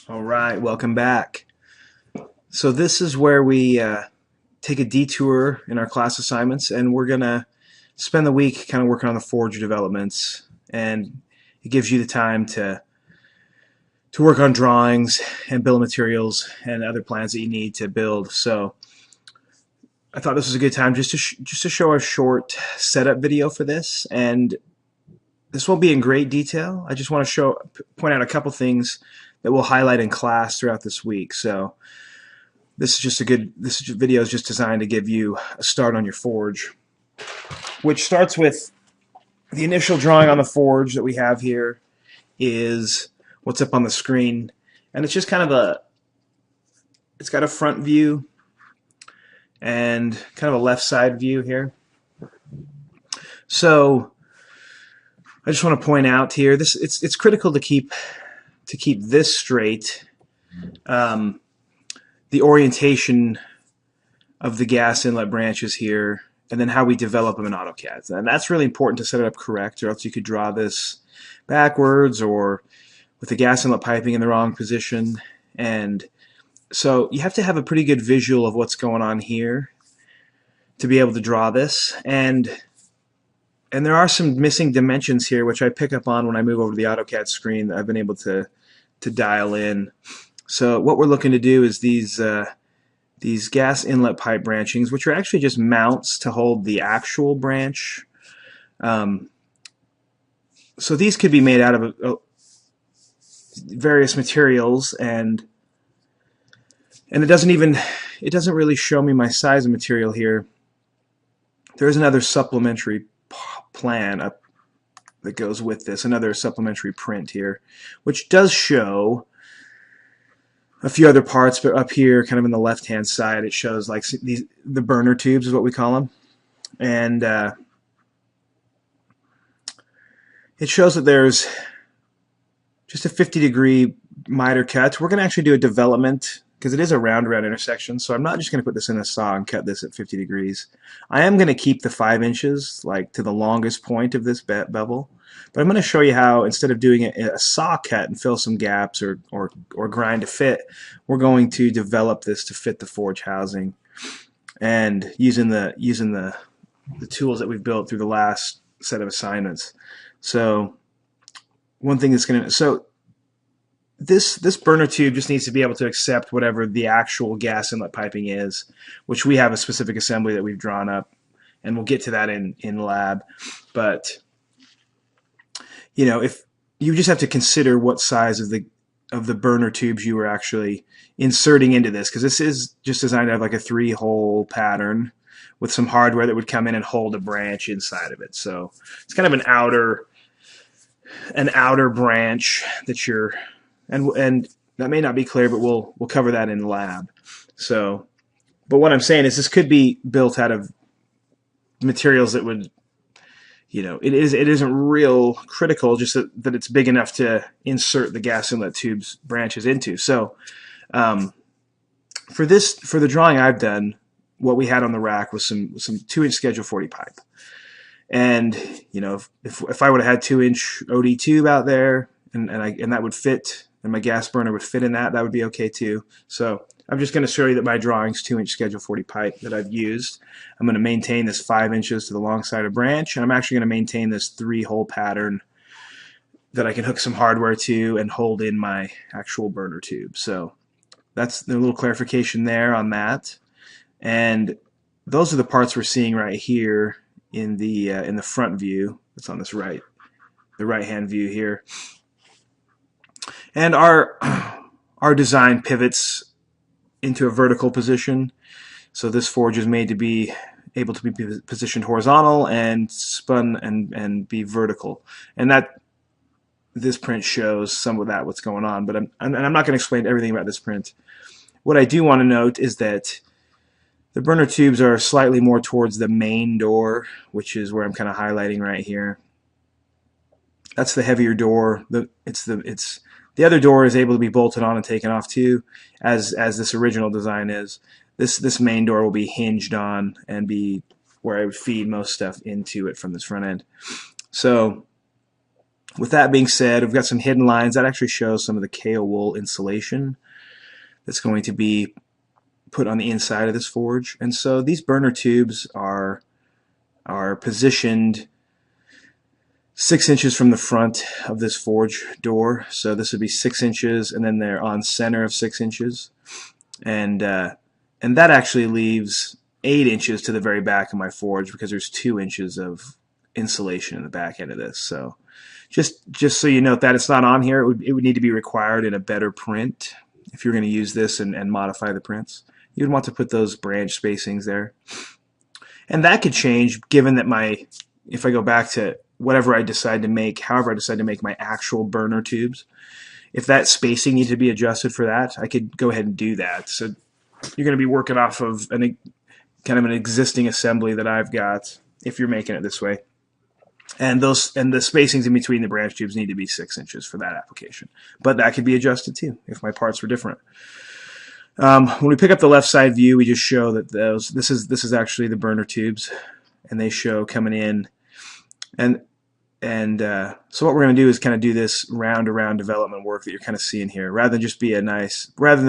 All right, welcome back. So this is where we take a detour in our class assignments, and we're gonna spend the week kind of working on the Forge developments, and it gives you the time to work on drawings and bill of materials and other plans that you need to build. So I thought this was a good time just to show a short setup video for this, and this won't be in great detail. I just want to point out a couple things that we'll highlight in class throughout this week. So this video is just designed to give you a start on your Forge, which starts with the initial drawing on the Forge that we have here is what's up on the screen, and it's just kind of it's got a front view and kind of a left side view here. So I just want to point out here, it's critical to keep this straight. The orientation of the gas inlet branches here, and then how we develop them in AutoCAD. And that's really important to set it up correct, or else you could draw this backwards or with the gas inlet piping in the wrong position. And so you have to have a pretty good visual of what's going on here to be able to draw this. And there are some missing dimensions here, which I pick up on when I move over to the AutoCAD screen that I've been able to dial in. So what we're looking to do is these gas inlet pipe branchings, which are actually just mounts to hold the actual branch. So these could be made out of various materials, and it doesn't really show me my size of material here. There is another supplementary plan up that goes with this, another supplementary print here, which does show a few other parts, but up here, kind of in the left-hand side, it shows like the burner tubes is what we call them, and it shows that there's just a 50-degree miter cut. We're going to actually do a development because it is a round intersection, so I'm not just going to put this in a saw and cut this at 50 degrees. I am going to keep the 5 inches like to the longest point of this bevel, but I'm going to show you how, instead of doing a saw cut and fill some gaps or grind to fit, we're going to develop this to fit the Forge housing, and using the tools that we've built through the last set of assignments. So one thing that's going to, so this burner tube just needs to be able to accept whatever the actual gas inlet piping is, which we have a specific assembly that we've drawn up, and we'll get to that in lab. But you know, if you just have to consider what size of the burner tubes you are actually inserting into this, because this is just designed to have like a 3-hole pattern with some hardware that would come in and hold a branch inside of it. So it's kind of an outer branch that you're, and that may not be clear, but we'll cover that in lab. So, but what I'm saying is this could be built out of materials that would, you know, it isn't real critical, just that it's big enough to insert the gas inlet tubes branches into. So for the drawing I've done, what we had on the rack was some 2-inch Schedule 40 pipe. And you know, if I would have had 2-inch OD tube out there, and that would fit, and my gas burner would fit in that would be okay too. So I'm just going to show you that my drawing's 2-inch Schedule 40 pipe that I've used. I'm going to maintain this 5 inches to the long side of branch, and I'm actually going to maintain this 3-hole pattern that I can hook some hardware to and hold in my actual burner tube. So that's the little clarification there on that. And those are the parts we're seeing right here in the front view. That's on this the right-hand view here. And our design pivots into a vertical position. So this Forge is made to be able to be positioned horizontal and spun and be vertical. And that this print shows some of that, what's going on. But I'm not going to explain everything about this print. What I do want to note is that the burner tubes are slightly more towards the main door, which is where I'm kind of highlighting right here. That's the heavier door. The other door is able to be bolted on and taken off too, as this original design is. This main door will be hinged on and be where I would feed most stuff into it from this front end. So With that being said, we've got some hidden lines that actually show some of the KO wool insulation that's going to be put on the inside of this forge. And so these burner tubes are positioned 6 inches from the front of this forge door. So this would be 6 inches, and then they're on center of 6 inches. And that actually leaves 8 inches to the very back of my forge because there's 2 inches of insulation in the back end of this. So just so you note that it's not on here, it would need to be required in a better print if you're going to use this and modify the prints. You'd want to put those branch spacings there. And that could change given that if I go back to whatever I decide to make, however I decide to make my actual burner tubes, if that spacing needs to be adjusted for that, I could go ahead and do that. So you're going to be working off of kind of an existing assembly that I've got if you're making it this way. And the spacings in between the branch tubes need to be 6 inches for that application. But that could be adjusted too if my parts were different. When we pick up the left side view, we just show that this is actually the burner tubes, and they show coming in. And so what we're going to do is kind of do this round-around development work that you're kind of seeing here. Rather than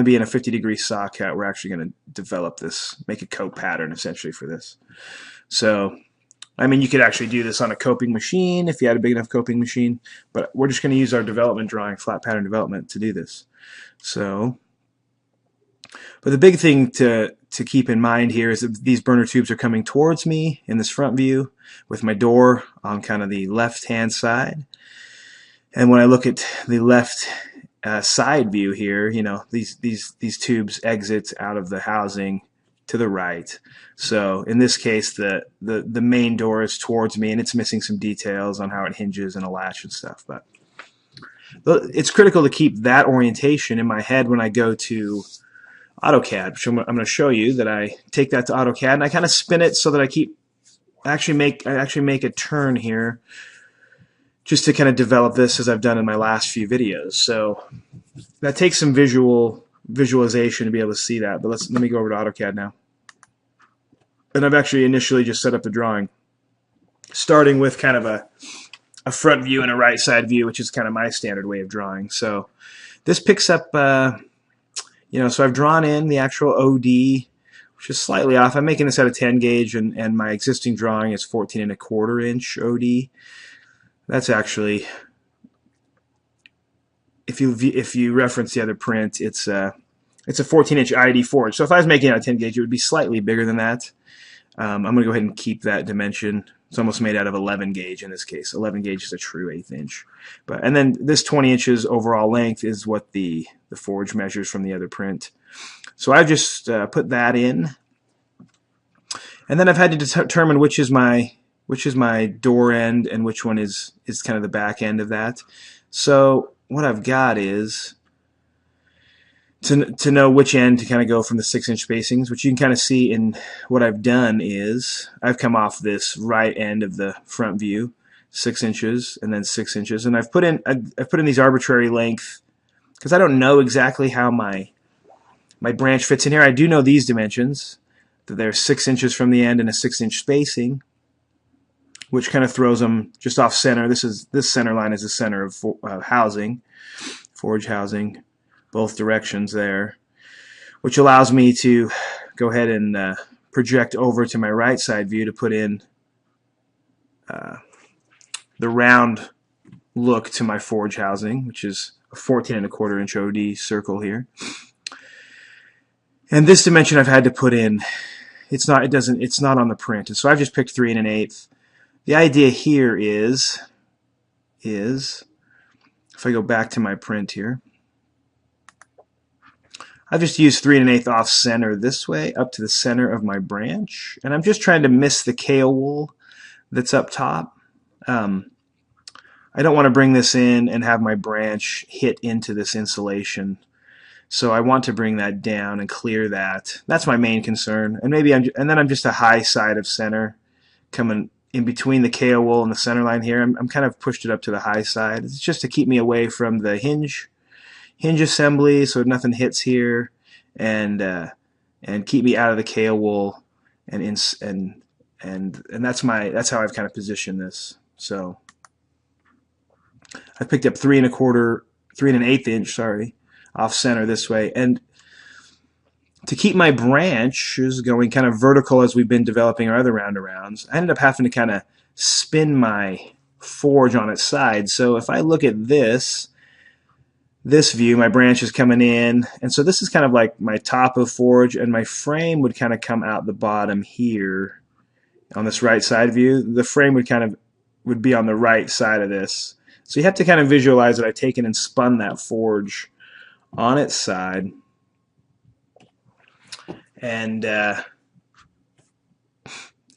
being a 50-degree saw cut, we're actually going to develop this, make a coat pattern essentially for this. So, I mean, you could actually do this on a coping machine if you had a big enough coping machine, but we're just going to use our development drawing, flat pattern development, to do this. So, but the big thing to keep in mind here is that these burner tubes are coming towards me in this front view with my door on kind of the left-hand side. And when I look at the left side view here, you know, these tubes exit out of the housing to the right. So in this case, the main door is towards me, and it's missing some details on how it hinges and a latch and stuff. But it's critical to keep that orientation in my head when I go to AutoCAD, which I'm going to show you. That I take that to AutoCAD and I kind of spin it so that I actually make a turn here, just to kind of develop this as I've done in my last few videos. So that takes some visualization to be able to see that. But let me go over to AutoCAD now. And I've actually initially just set up the drawing, starting with kind of a front view and a right side view, which is kind of my standard way of drawing. So this picks up, so I've drawn in the actual OD, which is slightly off. I'm making this at a 10 gauge, and my existing drawing is 14¼ inch OD. That's actually, if you reference the other print, it's a 14-inch ID forge. So if I was making it at a 10 gauge, it would be slightly bigger than that. I'm going to go ahead and keep that dimension. It's almost made out of 11 gauge in this case. 11 gauge is a true 1/8 inch. And then this 20 inches overall length is what the forge measures from the other print. So I've just put that in. And then I've had to determine which is my door end and which one is kind of the back end of that. So what I've got is to know which end to kind of go from the 6-inch spacings, which you can kind of see in what I've done is I've come off this right end of the front view, 6 inches and then 6 inches, and I've put in these arbitrary length because I don't know exactly how my branch fits in here. I do know these dimensions, that they're 6 inches from the end and a 6-inch spacing, which kind of throws them just off center. This center line is the center of housing, forge housing, both directions there, which allows me to go ahead and project over to my right side view to put in the round look to my forge housing, which is a 14¼ inch OD circle here. And this dimension I've had to put in, it's not on the print, and so I've just picked 3 1/8. The idea here is if I go back to my print here, I've just used 3 1/8 off center this way up to the center of my branch, and I'm just trying to miss the KO wool that's up top. I don't want to bring this in and have my branch hit into this insulation, so I want to bring that down and clear that. That's my main concern, and then I'm just a high side of center coming in between the KO wool and the center line here. I'm kind of pushed it up to the high side. It's just to keep me away from the hinge assembly, so nothing hits here, and keep me out of the KO wool, and that's how I've kind of positioned this. So I picked up 3 1/4, 3 1/8 inch, sorry, off center this way. And to keep my branches going kind of vertical as we've been developing our other round-arounds, I ended up having to kind of spin my forge on its side. So if I look at this view, my branch is coming in, and so this is kind of like my top of forge, and my frame would kind of come out the bottom here on this right side view. The frame would be on the right side of this. So you have to kind of visualize that I've taken and spun that forge on its side. And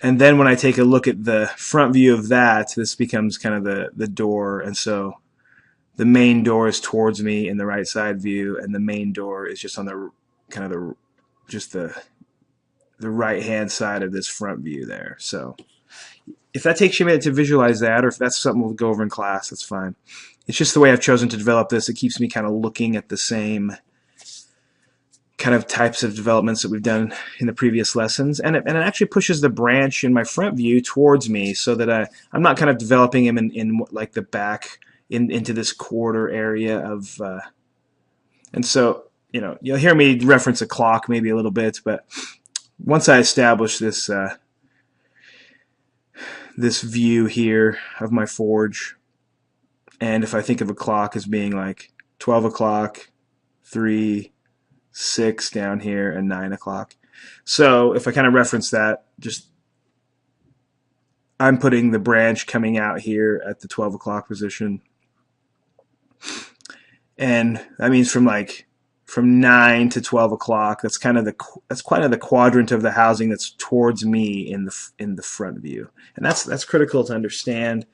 then when I take a look at the front view of that, this becomes kind of the door. And so the main door is towards me in the right side view, and the main door is just on the kind of the right hand side of this front view there. So if that takes you a minute to visualize that, or if that's something we'll go over in class, that's fine. It's just the way I've chosen to develop this. It keeps me kind of looking at the same kind of types of developments that we've done in the previous lessons, and it actually pushes the branch in my front view towards me, so that I'm not kind of developing him in like the back into this quarter area of, and so you'll hear me reference a clock maybe a little bit, but once I establish this this view here of my forge, and if I think of a clock as being like 12 o'clock, 3, 6 down here, and 9 o'clock. So if I kind of reference that, just I'm putting the branch coming out here at the 12 o'clock position, and that means from 9 to 12 o'clock. That's kind of the quadrant of the housing that's towards me in the front view, and that's critical to understand.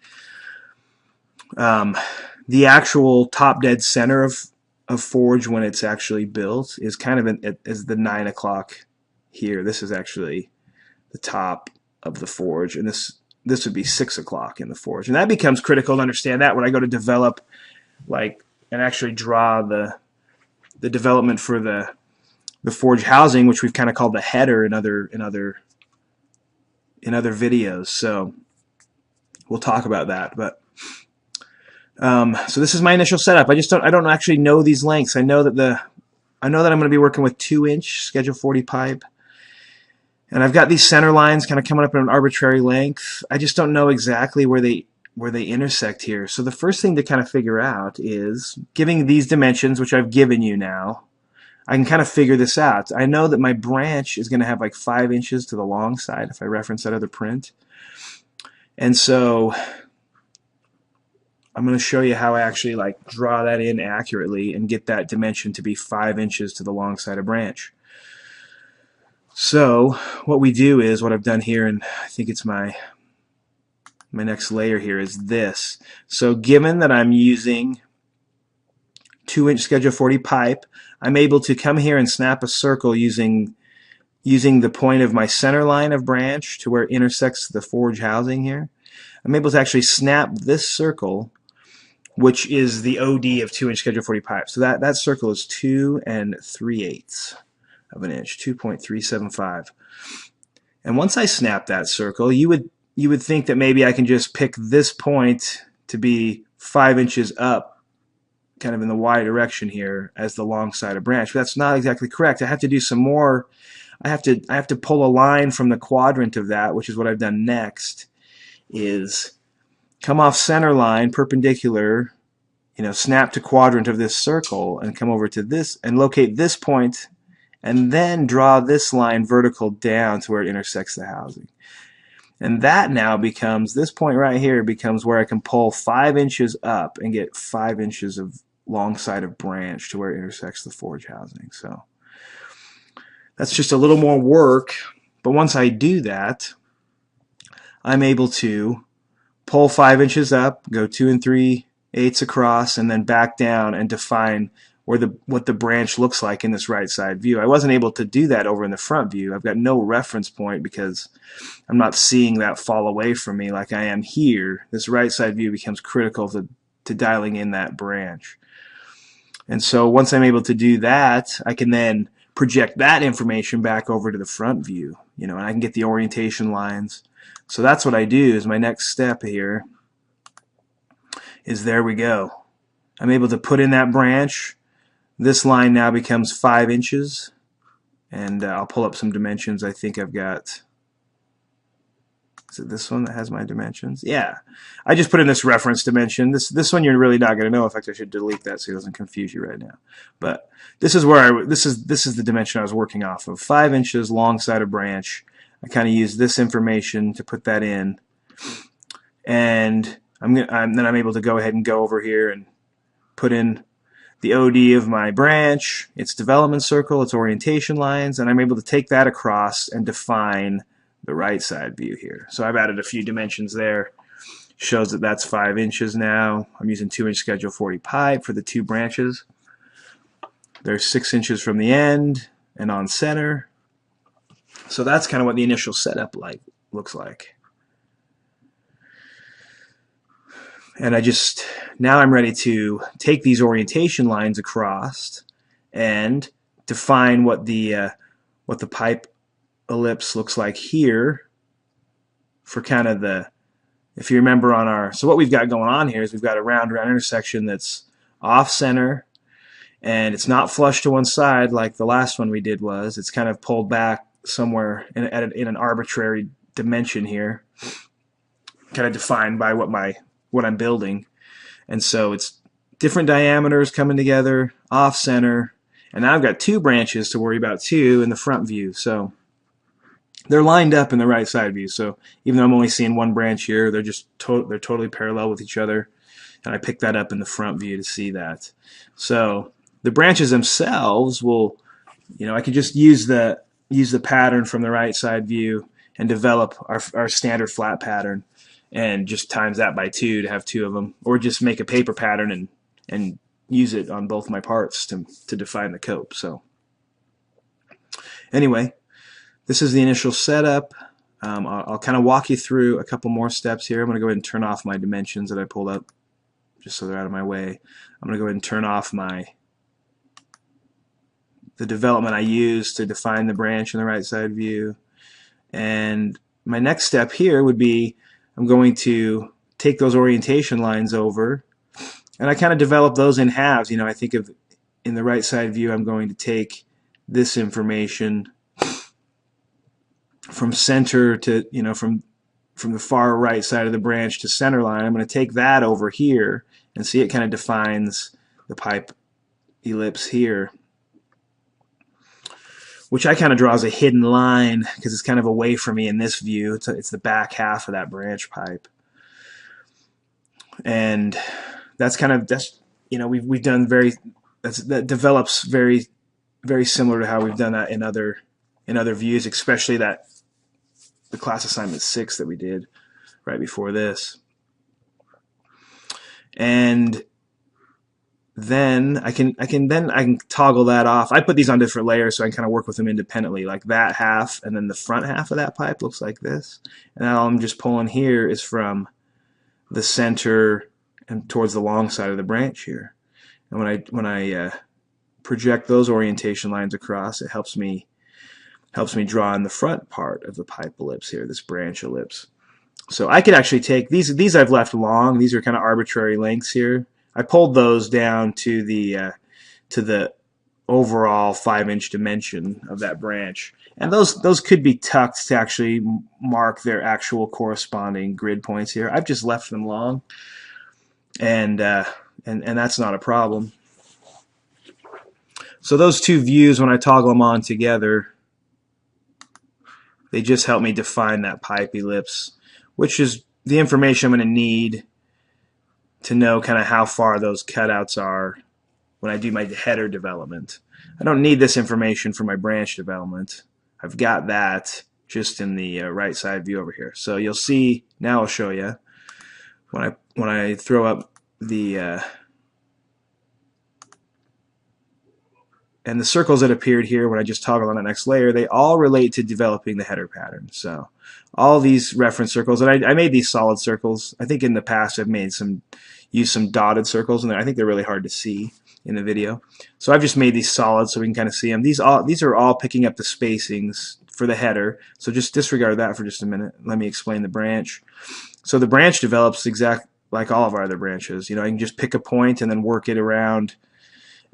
The actual top dead center of forge when it's actually built is kind of is the 9 o'clock here. This is actually the top of the forge, and this would be 6 o'clock in the forge, and that becomes critical to understand that when I go to develop and actually draw the development for the forge housing, which we've kind of called the header in other videos. So we'll talk about that, but so this is my initial setup. I don't actually know these lengths. I know that I'm going to be working with 2-inch Schedule 40 pipe, and I've got these center lines kind of coming up at an arbitrary length. I just don't know exactly where they intersect here. So the first thing to kind of figure out is, giving these dimensions, which I've given you now, I can kind of figure this out. I know that my branch is going to have like 5 inches to the long side if I reference that other print, and so I'm going to show you how I actually draw that in accurately and get that dimension to be 5 inches to the long side of branch. So what we do is, what I've done here, and I think it's my next layer here, is this. So given that I'm using 2-inch Schedule 40 pipe, I'm able to come here and snap a circle using the point of my center line of branch to where it intersects the forge housing here. I'm able to actually snap this circle, which is the OD of 2-inch Schedule 40 pipe. So that circle is 2 3/8 of an inch, 2.375. And once I snap that circle, you would think that maybe I can just pick this point to be 5 inches up, kind of in the Y direction here, as the long side of branch. But that's not exactly correct. I have to do some more. I have to pull a line from the quadrant of that, which is what I've done next, is come off center line, perpendicular, snap to quadrant of this circle, and come over to this and locate this point, and then draw this line vertical down to where it intersects the housing. And that now becomes, this point right here becomes where I can pull 5 inches up and get 5 inches of long side of branch to where it intersects the forge housing. So that's just a little more work, but once I do that, I'm able to pull 5 inches up, go 2 3/8 across, and then back down and define what the branch looks like in this right side view. I wasn't able to do that over in the front view. I've got no reference point because I'm not seeing that fall away from me like I am here. This right side view becomes critical to dialing in that branch. And so once I'm able to do that, I can then project that information back over to the front view, and I can get the orientation lines. So that's what I do, is my next step here is there we go. I'm able to put in that branch. This line now becomes 5 inches, and I'll pull up some dimensions. I think I've got, is it this one that has my dimensions? Yeah. I just put in this reference dimension. This one you're really not going to know. In fact, I should delete that so it doesn't confuse you right now. But this is where this is the dimension I was working off of. 5 inches long side of branch. I kind of use this information to put that in, and then I'm able to go ahead and go over here and put in the OD of my branch, its development circle, its orientation lines, and I'm able to take that across and define the right side view here. So I've added a few dimensions there. Shows that that's 5 inches now. I'm using 2-inch Schedule 40 pipe for the 2 branches. There's 6 inches from the end and on center. So that's kind of what the initial setup looks like. And now I'm ready to take these orientation lines across and define what the pipe ellipse looks like here for kind of if you remember so what we've got going on here is we've got a round intersection that's off center, and it's not flush to one side like the last one we did was. It's kind of pulled back somewhere in an arbitrary dimension here, kind of defined by what I'm building. And so it's different diameters coming together, off center, and now I've got 2 branches to worry about too in the front view. So they're lined up in the right side view. So even though I'm only seeing 1 branch here, they're totally parallel with each other, and I pick that up in the front view to see that. So the branches themselves will, I can just use the pattern from the right side view and develop our standard flat pattern, and just times that by 2 to have 2 of them, or just make a paper pattern and use it on both my parts to define the cope. So anyway, this is the initial setup. I'll kind of walk you through a couple more steps here. I'm going to go ahead and turn off my dimensions that I pulled up just so they're out of my way. I'm going to go ahead and turn off the development I use to define the branch in the right side view. And my next step here would be I'm going to take those orientation lines over, and I kind of develop those in halves. I think in the right side view, I'm going to take this information from center to, from the far right side of the branch to center line. I'm going to take that over here and see it kind of defines the pipe ellipse here, which I kind of draw as a hidden line because it's kind of away from me in this view. It's the back half of that branch pipe. And we've done that develops very, very similar to how we've done that in other views, especially the class assignment 6 that we did right before this. And then I can toggle that off. I put these on different layers so I can kind of work with them independently, like that half, and then the front half of that pipe looks like this. And all I'm just pulling here is from the center and towards the long side of the branch here. And when I project those orientation lines across, it helps me draw in the front part of the pipe ellipse here, this branch ellipse. So I could actually take these I've left long. These are kind of arbitrary lengths here. I pulled those down to the overall 5-inch dimension of that branch, and those could be tucked to actually mark their actual corresponding grid points here. I've just left them long, and that's not a problem. So those 2 views, when I toggle them on together, they just help me define that pipe ellipse, which is the information I'm going to need to know kind of how far those cutouts are when I do my header development. I don't need this information for my branch development. I've got that just in the right side view over here. So you'll see, now I'll show you, when I throw up the and the circles that appeared here when I just toggled on the next layer, they all relate to developing the header pattern. So all these reference circles, and I made these solid circles. I think in the past I've used some dotted circles, and I think they're really hard to see in the video. So I've just made these solid so we can kind of see them. These are all picking up the spacings for the header. So just disregard that for just a minute. Let me explain the branch. So the branch develops like all of our other branches. You know, I can just pick a point and then work it around.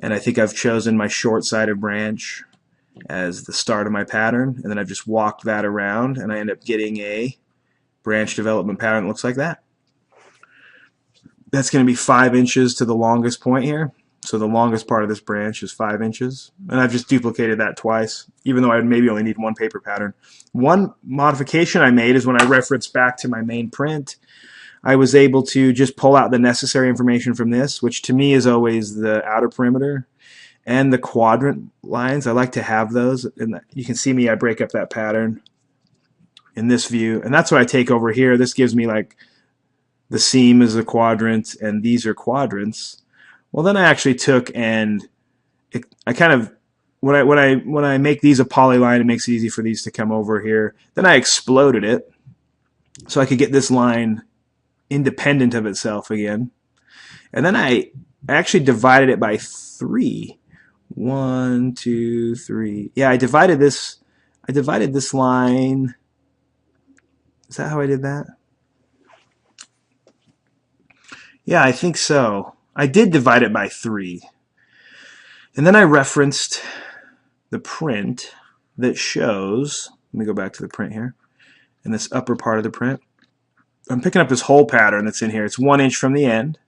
And I think I've chosen my short-sided branch as the start of my pattern, and then I've just walked that around, and I end up getting a branch development pattern that looks like that. That's going to be 5 inches to the longest point here. So the longest part of this branch is 5 inches. And I've just duplicated that twice, even though I maybe only need one paper pattern. One modification I made is when I referenced back to my main print, I was able to just pull out the necessary information from this, which to me is always the outer perimeter and the quadrant lines. I like to have those. And you can see me, I break up that pattern in this view. And that's what I take over here. This gives me like the seam is a quadrant and these are quadrants. Well, then I actually took and I kind of, when I make these a polyline, it makes it easy for these to come over here. Then I exploded it so I could get this line independent of itself again. And then I actually divided it by 3. 1, 2, 3. Yeah, I divided this line. Is that how I did that? Yeah, I think so. I did divide it by 3. And then I referenced the print that shows, let me go back to the print here, in this upper part of the print. I'm picking up this whole pattern that's in here. It's 1 inch from the end.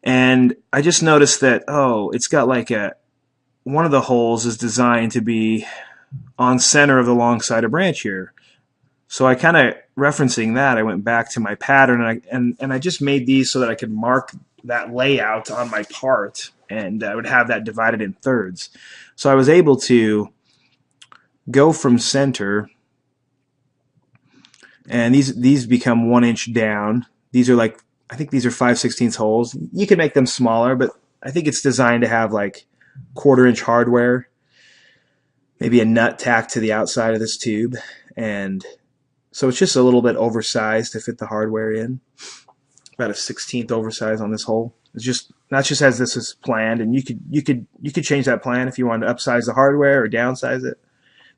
And I just noticed that, oh, it's got like one of the holes is designed to be on center of the long side of branch here. So I kind of, referencing that, I went back to my pattern and I just made these so that I could mark that layout on my part, and I would have that divided in thirds. So I was able to go from center, and these become 1 inch down. These are like, I think these are 5/16 holes. You can make them smaller, but I think it's designed to have like 1/4 inch hardware, maybe a nut tacked to the outside of this tube, and so it's just a little bit oversized to fit the hardware in. About a 1/16 oversize on this hole. It's just, that's just as this is planned, and you could change that plan if you wanted to upsize the hardware or downsize it.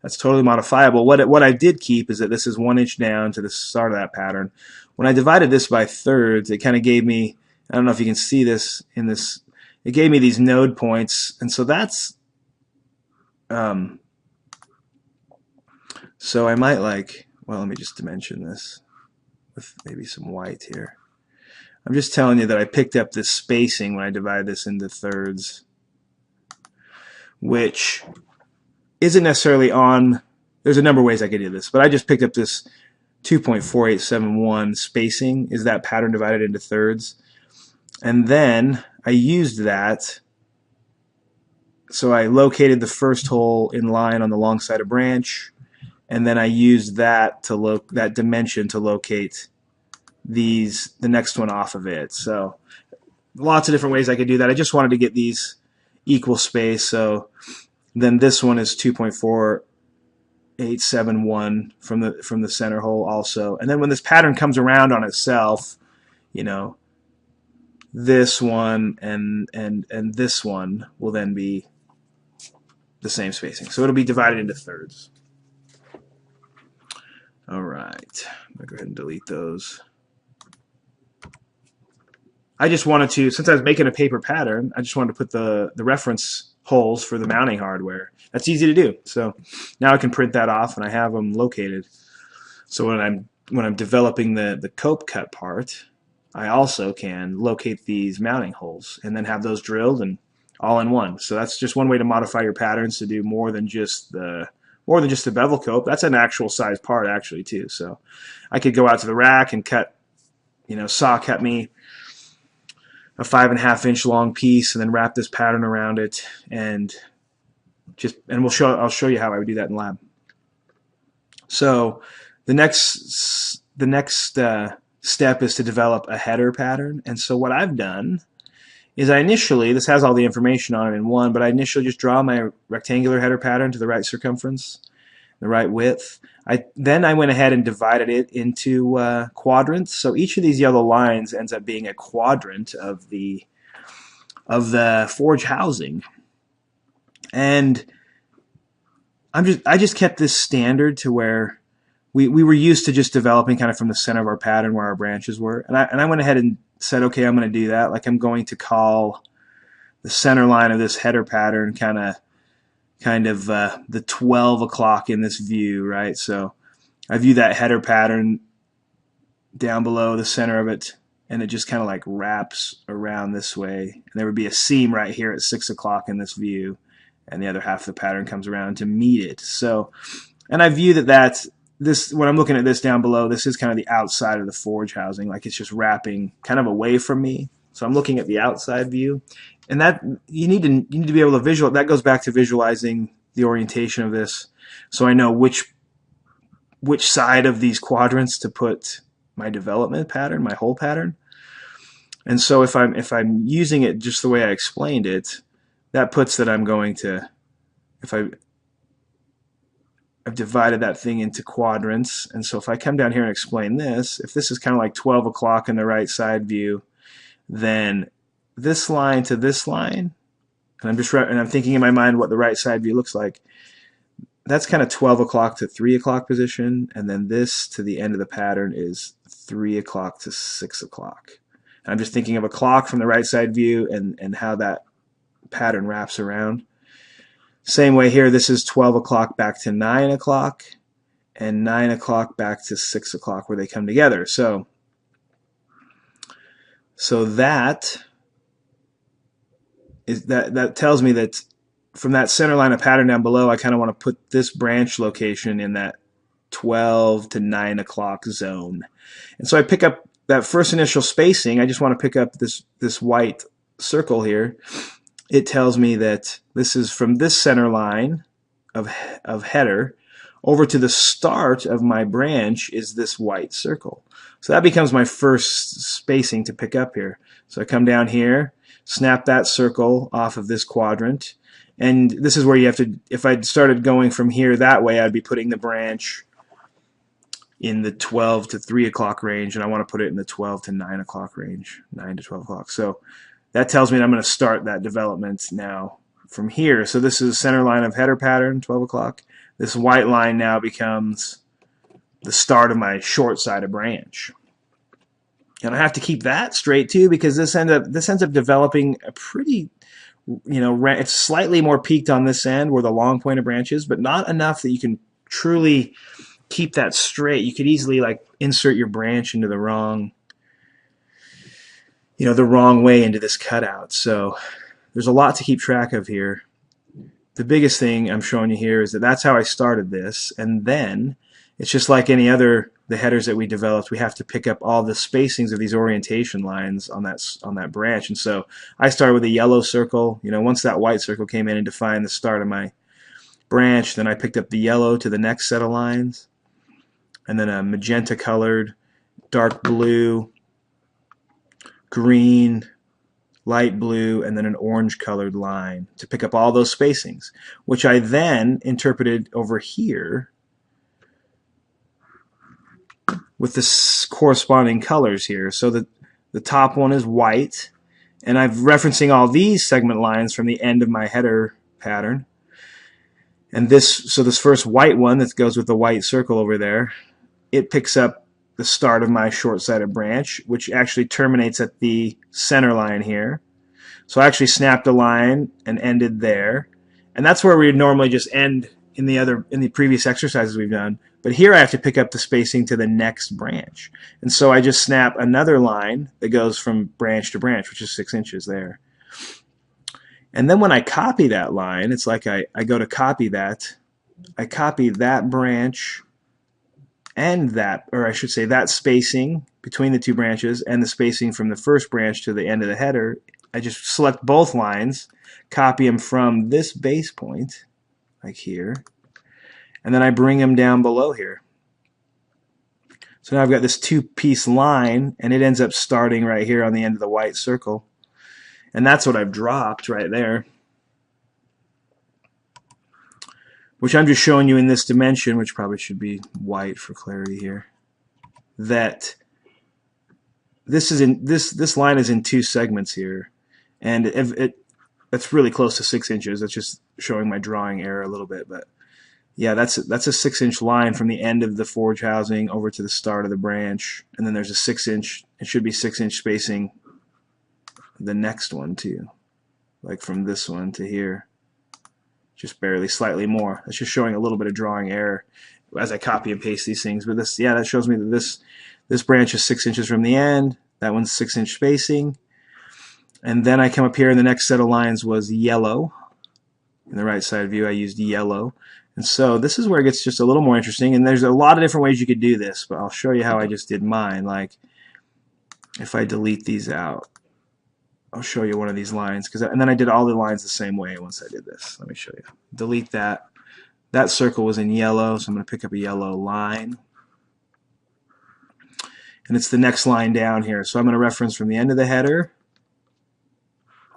That's totally modifiable. What I did keep is that this is 1 inch down to the start of that pattern. When I divided this by thirds, it kind of gave me, I don't know if you can see this in this, it gave me these node points, and so that's so I might like, well, let me just dimension this with maybe some white here. I'm just telling you that I picked up this spacing when I divide this into thirds, which isn't necessarily on, there's a number of ways I could do this, but I just picked up this 2.4871 spacing, is that pattern divided into thirds. And then I used that, so I located the first hole in line on the long side of branch, and then I used that that dimension to locate the next one off of it. So lots of different ways I could do that. I just wanted to get these equal space. So then this one is 2.4871 from the center hole also. And then when this pattern comes around on itself, you know, this one and this one will then be the same spacing. So it'll be divided into thirds. All right, I'm gonna go ahead and delete those. I just wanted to, since I was making a paper pattern, I just wanted to put the reference holes for the mounting hardware. That's easy to do. So now I can print that off and I have them located. So when I'm developing the cope cut part, I also can locate these mounting holes and then have those drilled and all in one. So that's just one way to modify your patterns to do more than just the bevel cope. That's an actual size part actually too. So I could go out to the rack and cut, you know, saw cut me a 5.5 inch long piece and then wrap this pattern around it, and I'll show you how I would do that in lab. So the next step is to develop a header pattern. And so what I've done is this has all the information on it in one, but I initially just draw my rectangular header pattern to the right circumference, the right width. Then I went ahead and divided it into quadrants. So each of these yellow lines ends up being a quadrant of the forge housing. And I just kept this standard to where we were used to just developing kind of from the center of our pattern where our branches were. And I went ahead and said, okay, I'm going to do that. Like I'm going to call the center line of this header pattern kind of the 12 o'clock in this view, right? So I view that header pattern down below the center of it, and it just kind of like wraps around this way. And there would be a seam right here at 6 o'clock in this view, and the other half of the pattern comes around to meet it. So, and I view that this, when I'm looking at this down below, this is kind of the outside of the forge housing, like it's just wrapping kind of away from me. So I'm looking at the outside view, and that you need to be able to visualize. That goes back to visualizing the orientation of this, so I know which side of these quadrants to put my development pattern, my whole pattern. And so if I'm using it just the way I explained it, that puts that I'm going to, if I've divided that thing into quadrants, and so if I come down here and explain this, if this is kind of like 12 o'clock in the right side view, then this line to this line, and I'm thinking in my mind what the right side view looks like, that's kind of 12 o'clock to 3 o'clock position, and then this to the end of the pattern is 3 o'clock to 6 o'clock. And I'm just thinking of a clock from the right side view and how that pattern wraps around. Same way here, this is 12 o'clock back to 9 o'clock, and 9 o'clock back to 6 o'clock where they come together. So that tells me that from that center line of pattern down below, I kind of want to put this branch location in that 12 to 9 o'clock zone. And so I pick up that first initial spacing. I just want to pick up this white circle here. It tells me that this is from this center line of header over to the start of my branch is this white circle. So that becomes my first spacing to pick up here. So I come down here, snap that circle off of this quadrant, and this is where you have to, if I'd started going from here that way, I'd be putting the branch in the 12 to 3 o'clock range, and I want to put it in the 12 to 9 o'clock range, 9 to 12 o'clock. So that tells me that I'm going to start that development now from here. So this is center line of header pattern, 12 o'clock. This white line now becomes the start of my short-sided branch. And I have to keep that straight too, because this ends up developing a pretty, it's slightly more peaked on this end where the long pointed branch is, but not enough that you can truly keep that straight. You could easily like insert your branch into the wrong way into this cutout. So there's a lot to keep track of here. The biggest thing I'm showing you here is that that's how I started this, and then it's just like any other the headers that we developed. We have to pick up all the spacings of these orientation lines on that branch. And so I started with a yellow circle. Once that white circle came in and defined the start of my branch, then I picked up the yellow to the next set of lines, and then a magenta colored, dark blue, green, light blue, and then an orange colored line to pick up all those spacings, which I then interpreted over here with the corresponding colors here. So the top one is white, and I'm referencing all these segment lines from the end of my header pattern. And this first white one that goes with the white circle over there, it picks up the start of my short-sided branch, which actually terminates at the center line here. So I actually snapped a line and ended there, and that's where we would normally just end in the previous exercises we've done. But here I have to pick up the spacing to the next branch, and so I just snap another line that goes from branch to branch, which is 6 inches there. And then when I copy that line, it's like I go to copy that. I copy that branch and that, or I should say that spacing between the two branches and the spacing from the first branch to the end of the header. I just select both lines, copy them from this base point, like here, and then I bring them down below here. So now I've got this two-piece line, and it ends up starting right here on the end of the white circle. And that's what I've dropped right there, which I'm just showing you in this dimension, which probably should be white for clarity here, that this line is in two segments here, and that's really close to 6 inches. That's just showing my drawing error a little bit, but Yeah, that's a 6-inch line from the end of the forge housing over to the start of the branch, and then there's a 6-inch. It should be 6-inch spacing. The next one too, like from this one to here, just barely, slightly more. That's just showing a little bit of drawing error as I copy and paste these things. But this, yeah, that shows me that this branch is 6 inches from the end. That one's 6-inch spacing. And then I come up here, and the next set of lines was yellow. In the right side view, I used yellow. And so this is where it gets just a little more interesting. And there's a lot of different ways you could do this, but I'll show you how I just did mine. Like if I delete these out, I'll show you one of these lines. And then I did all the lines the same way once I did this. Let me show you. Delete that. That circle was in yellow, so I'm going to pick up a yellow line. And it's the next line down here. So I'm going to reference from the end of the header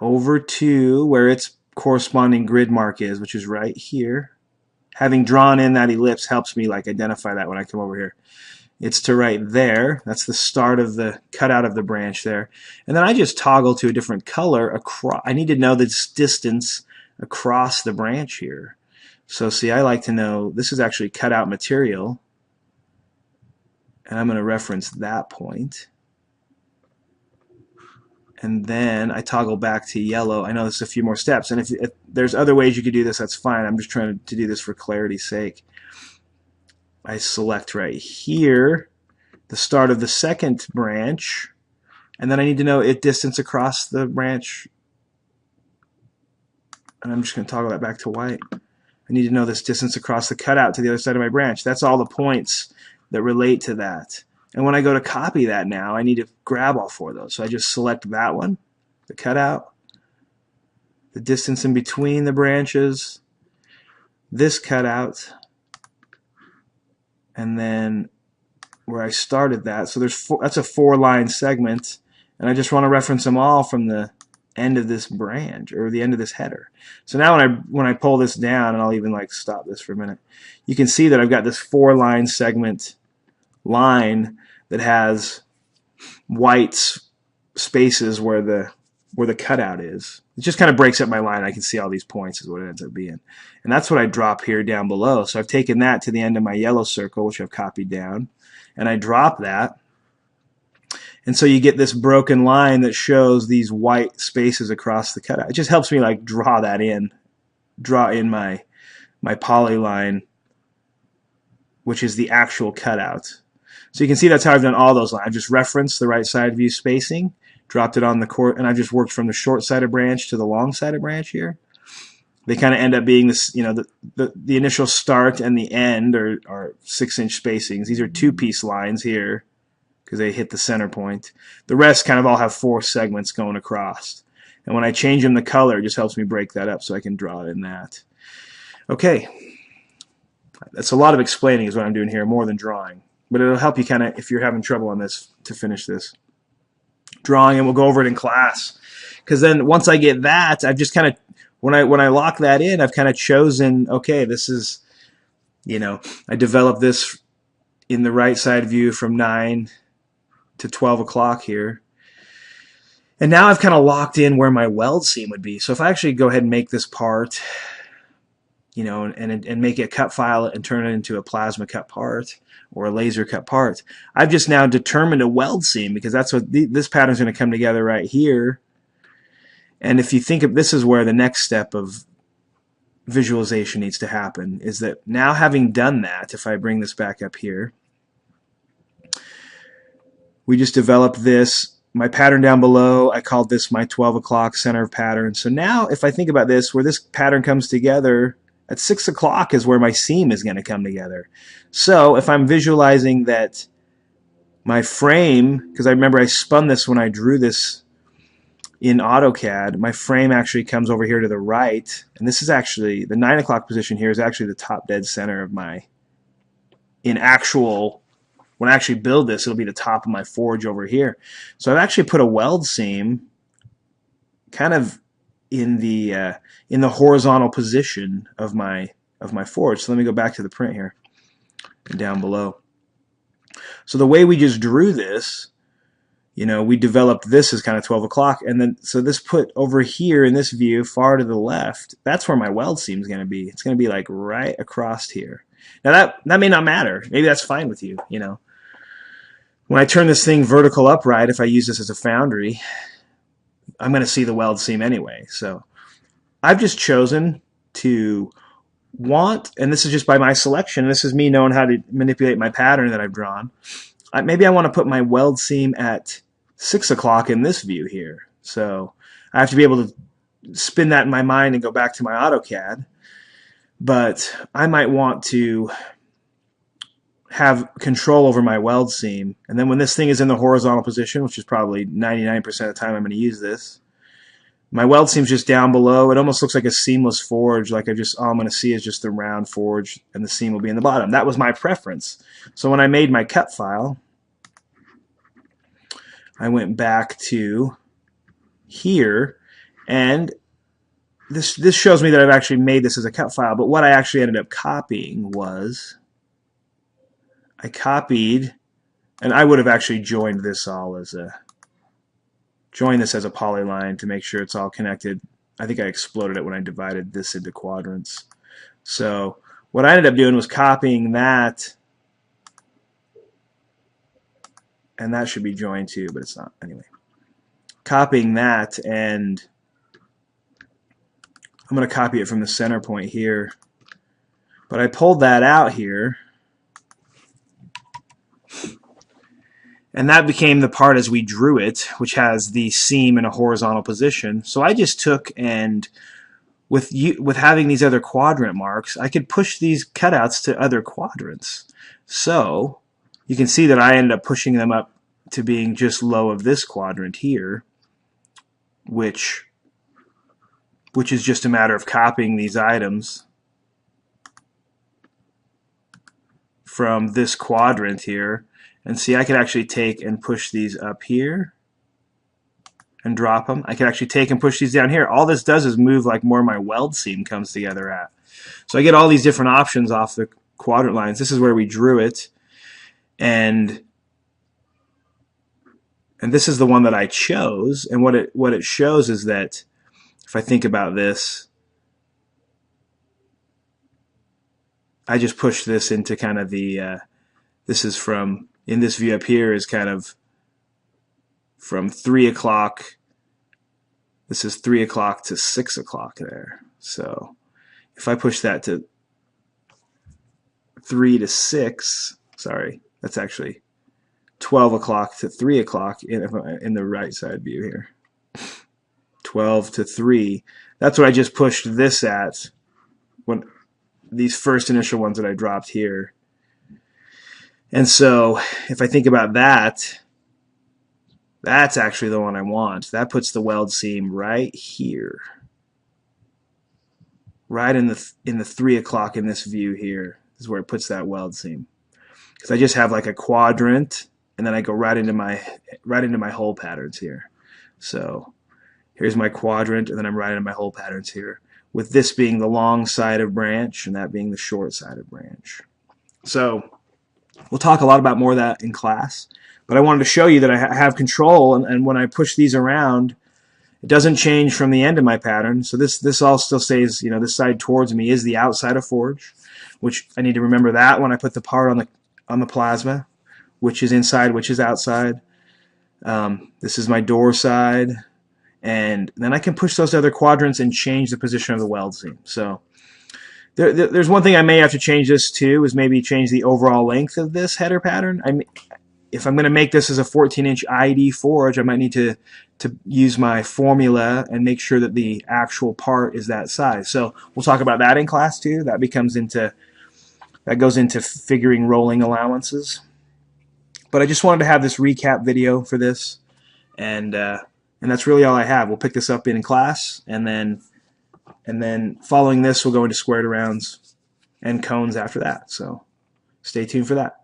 over to where its corresponding grid mark is, which is right here. Having drawn in that ellipse helps me like identify that when I come over here. It's to right there. That's the start of the cutout of the branch there. And then I just toggle to a different color across. I need to know this distance across the branch here. So see, I like to know this is actually cutout material. And I'm going to reference that point. And then I toggle back to yellow. I know there's a few more steps, and if there's other ways you could do this, that's fine. I'm just trying to do this for clarity's sake. I select right here the start of the second branch, and then I need to know its distance across the branch, and I'm just going to toggle that back to white. I need to know this distance across the cutout to the other side of my branch. That's all the points that relate to that. And when I go to copy that now, I need to grab all four of those. So I just select that one, the cutout, the distance in between the branches, this cutout, and then where I started that. So that's a 4-line segment, and I just want to reference them all from the end of this branch or the end of this header. So now when I pull this down, and I'll even like stop this for a minute, you can see that I've got this 4-line segment line that has white spaces where the cutout is. It just kind of breaks up my line. I can see all these points is what it ends up being. And that's what I drop here down below. So I've taken that to the end of my yellow circle, which I've copied down, and I drop that. And so you get this broken line that shows these white spaces across the cutout. It just helps me like draw that in, draw in my polyline, which is the actual cutout. So you can see that's how I've done all those lines. I've just referenced the right side view spacing, dropped it on the court, and I've just worked from the short sided branch to the long sided branch here. They kind of end up being this, you know, the initial start and the end are 6-inch spacings. These are 2-piece lines here because they hit the center point. The rest kind of all have 4 segments going across. And when I change them the color, it just helps me break that up so I can draw it in that. Okay. That's a lot of explaining is what I'm doing here, more than drawing. But it'll help you kind of, if you're having trouble on this, to finish this drawing, and we'll go over it in class. Because then once I get that, I've just kind of, when I lock that in, I've kind of chosen, okay, this is, you know, I developed this in the right side view from 9 to 12 o'clock here. And now I've kind of locked in where my weld seam would be. So if I actually go ahead and make this part, you know, and make it a cut file and turn it into a plasma cut part or a laser cut part, I've just now determined a weld seam because that's what this pattern is going to come together right here. And if you think of this is where the next step of visualization needs to happen, is that now having done that, if I bring this back up here, we just developed this, my pattern down below, I called this my 12 o'clock center of pattern. So now if I think about this, where this pattern comes together, at 6 o'clock is where my seam is going to come together. So if I'm visualizing that my frame, because I remember I spun this when I drew this in AutoCAD, my frame actually comes over here to the right, and this is actually, the 9 o'clock position here is actually the top dead center of my, in actual, when I actually build this, it'll be the top of my forge over here. So I've actually put a weld seam kind of in the horizontal position of my forge. So let me go back to the print here and down below. So the way we just drew this we developed this as kind of 12 o'clock, and then so this put over here in this view far to the left, that's where my weld seam is going to be. It's going to be like right across here. Now that may not matter. Maybe that's fine with you. When I turn this thing vertical upright, if I use this as a foundry, I'm going to see the weld seam anyway. So I've just chosen to and this is just by my selection, this is me knowing how to manipulate my pattern that I've drawn. Maybe I want to put my weld seam at 6 o'clock in this view here. So I have to be able to spin that in my mind and go back to my AutoCAD. But I might want to have control over my weld seam. And then when this thing is in the horizontal position, which is probably 99% of the time I'm going to use this, my weld seam's just down below. It almost looks like a seamless forge, like all I'm going to see is just the round forge, and the seam will be in the bottom. That was my preference. So when I made my cut file, I went back to here, and this shows me that I've actually made this as a cut file, but what I actually ended up copying was I copied, and I would have actually joined this as a polyline to make sure it's all connected. I think I exploded it when I divided this into quadrants. So what I ended up doing was copying that, and that should be joined too, but it's not. Anyway, copying that, and I'm going to copy it from the center point here. But I pulled that out here, and that became the part as we drew it, which has the seam in a horizontal position. So I just took, and with having these other quadrant marks, I could push these cutouts to other quadrants. So you can see that I ended up pushing them up to being just low of this quadrant here, which is just a matter of copying these items from this quadrant here. And see, I could actually take and push these up here and drop them. I could actually take and push these down here. All this does is move like more my weld seam comes together at. So I get all these different options off the quadrant lines. This is where we drew it. And this is the one that I chose. And what it shows is that if I think about this, I just push this into kind of the, this is from, in this view up here is kind of from 3 o'clock. This is 3 o'clock to 6 o'clock there. So if I push that to 3 to 6, sorry, that's actually 12 o'clock to 3 o'clock in the right side view here. 12 to 3. That's what I just pushed this at when these first initial ones that I dropped here. And so if I think about that, that's actually the one I want. That puts the weld seam right here, right in the 3 o'clock in this view here is where it puts that weld seam. Because I just have like a quadrant, and then I go right into my hole patterns here. So here's my quadrant, and then I'm right into my hole patterns here, with this being the long side of branch and that being the short side of branch. So we'll talk a lot about more of that in class, but I wanted to show you that I have control, and when I push these around, it doesn't change from the end of my pattern. So this all still stays, this side towards me is the outside of forge, which I need to remember that when I put the part on the plasma, which is inside, which is outside. This is my door side, and then I can push those other quadrants and change the position of the weld seam. So there's one thing I may have to change this to, is maybe change the overall length of this header pattern. If I'm going to make this as a 14-inch ID forge, I might need to use my formula and make sure that the actual part is that size. So we'll talk about that in class too. That goes into figuring rolling allowances. But I just wanted to have this recap video for this, and that's really all I have. We'll pick this up in class, and then following this, we'll go into squared rounds and cones after that. So stay tuned for that.